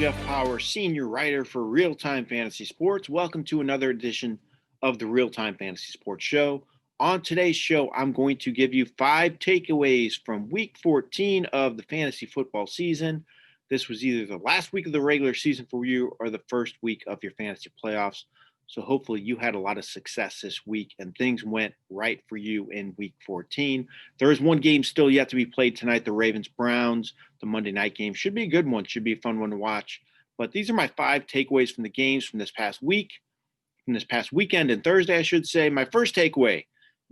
Jeff Paur, senior writer for RealTime Fantasy Sports. Welcome to another edition of the RealTime Fantasy Sports Show. On today's show, I'm going to give you 5 takeaways from week 14 of the fantasy football season. This was either the last week of the regular season for you or the first week of your fantasy playoffs. So hopefully you had a lot of success this week and things went right for you in week 14. There is one game still yet to be played tonight, the Ravens-Browns. The Monday night game should be a good one, should be a fun one to watch. But these are my 5 takeaways from the games from this past weekend and Thursday, I should say. My first takeaway,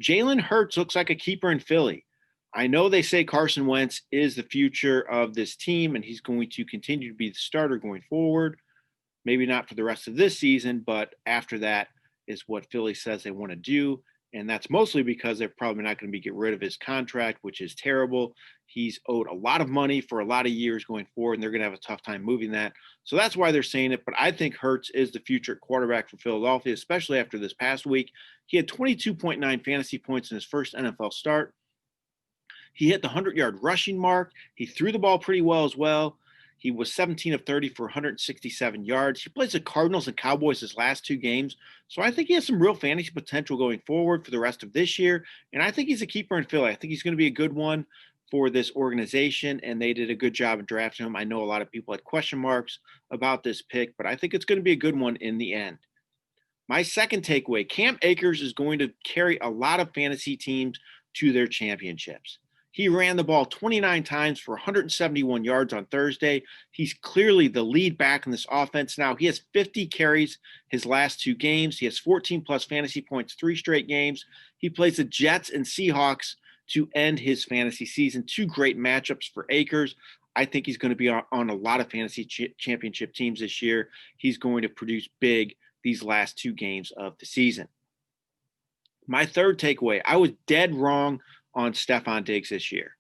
Jalen Hurts looks like a keeper in Philly. I know they say Carson Wentz is the future of this team and he's going to continue to be the starter going forward. Maybe not for the rest of this season, but after that is what Philly says they want to do. And that's mostly because they're probably not going to get rid of his contract, which is terrible. He's owed a lot of money for a lot of years going forward, and they're going to have a tough time moving that. So that's why they're saying it. But I think Hurts is the future quarterback for Philadelphia, especially after this past week. He had 22.9 fantasy points in his first NFL start. He hit the 100-yard rushing mark. He threw the ball pretty well as well. He was 17 of 30 for 167 yards. He plays the Cardinals and Cowboys his last 2 games. So I think he has some real fantasy potential going forward for the rest of this year. And I think he's a keeper in Philly. I think he's going to be a good one for this organization. And they did a good job in drafting him. I know a lot of people had question marks about this pick, but I think it's going to be a good one in the end. My second takeaway, Cam Akers is going to carry a lot of fantasy teams to their championships. He ran the ball 29 times for 171 yards on Thursday. He's clearly the lead back in this offense now. He has 50 carries his last 2 games. He has 14-plus fantasy points 3 straight games. He plays the Jets and Seahawks to end his fantasy season. 2 great matchups for Akers. I think he's going to be on a lot of fantasy championship teams this year. He's going to produce big these last 2 games of the season. My third takeaway, I was dead wrong on Stefon Diggs this year.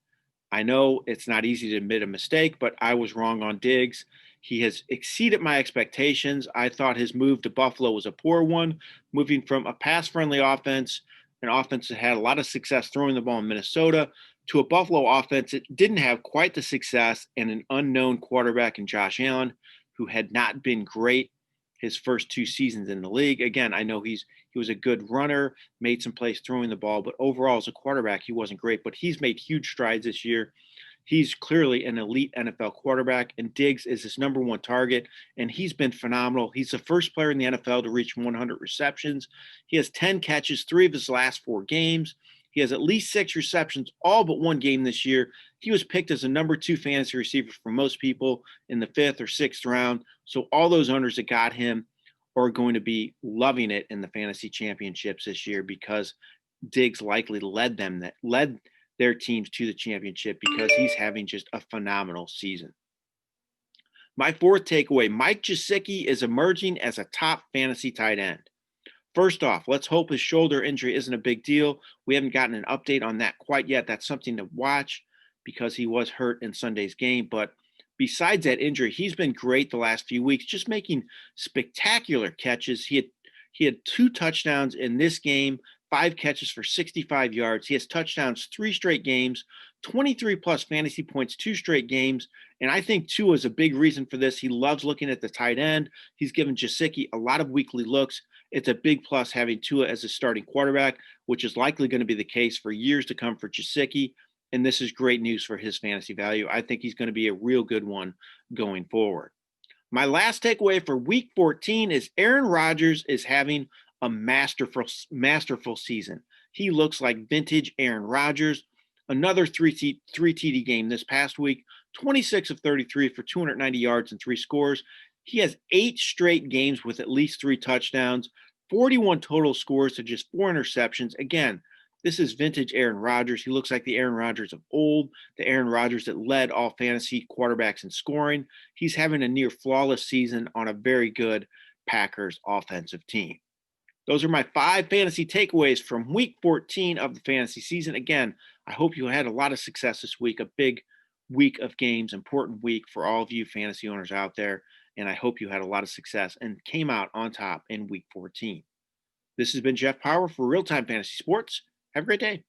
I know it's not easy to admit a mistake, but I was wrong on Diggs. He has exceeded my expectations. I thought his move to Buffalo was a poor one, moving from a pass-friendly offense, an offense that had a lot of success throwing the ball in Minnesota, to a Buffalo offense that didn't have quite the success and an unknown quarterback in Josh Allen, who had not been great his first 2 seasons in the league. Again, I know he was a good runner, made some plays throwing the ball, but overall as a quarterback, he wasn't great. But he's made huge strides this year. He's clearly an elite NFL quarterback, and Diggs is his number 1 target, and he's been phenomenal. He's the first player in the NFL to reach 100 receptions. He has 10 catches, 3 of his last 4 games. He has at least 6 receptions, all but 1 game this year. He was picked as a number 2 fantasy receiver for most people in the 5th or 6th round. So all those owners that got him are going to be loving it in the fantasy championships this year because Diggs likely led their teams to the championship because he's having just a phenomenal season. My fourth takeaway, Mike Gesicki is emerging as a top fantasy tight end. First off, let's hope his shoulder injury isn't a big deal. We haven't gotten an update on that quite yet. That's something to watch because he was hurt in Sunday's game. But besides that injury, he's been great the last few weeks, just making spectacular catches. He had 2 touchdowns in this game, 5 catches for 65 yards. He has touchdowns 3 straight games, 23-plus fantasy points 2 straight games. And I think Tua is a big reason for this. He loves looking at the tight end. He's given Gesicki a lot of weekly looks. It's a big plus having Tua as a starting quarterback, which is likely going to be the case for years to come for Gesicki. And this is great news for his fantasy value. I think he's going to be a real good one going forward. My last takeaway for week 14 is Aaron Rodgers is having a masterful season. He looks like vintage Aaron Rodgers. Another 3 TD game this past week, 26 of 33 for 290 yards and 3 scores. He has 8 straight games with at least 3 touchdowns, 41 total scores to just 4 interceptions. Again, this is vintage Aaron Rodgers. He looks like the Aaron Rodgers of old, the Aaron Rodgers that led all fantasy quarterbacks in scoring. He's having a near flawless season on a very good Packers offensive team. Those are my 5 fantasy takeaways from week 14 of the fantasy season. Again, I hope you had a lot of success this week, a big week of games, important week for all of you fantasy owners out there. And I hope you had a lot of success and came out on top in week 14. This has been Jeff Paur for RealTime Fantasy Sports. Have a great day.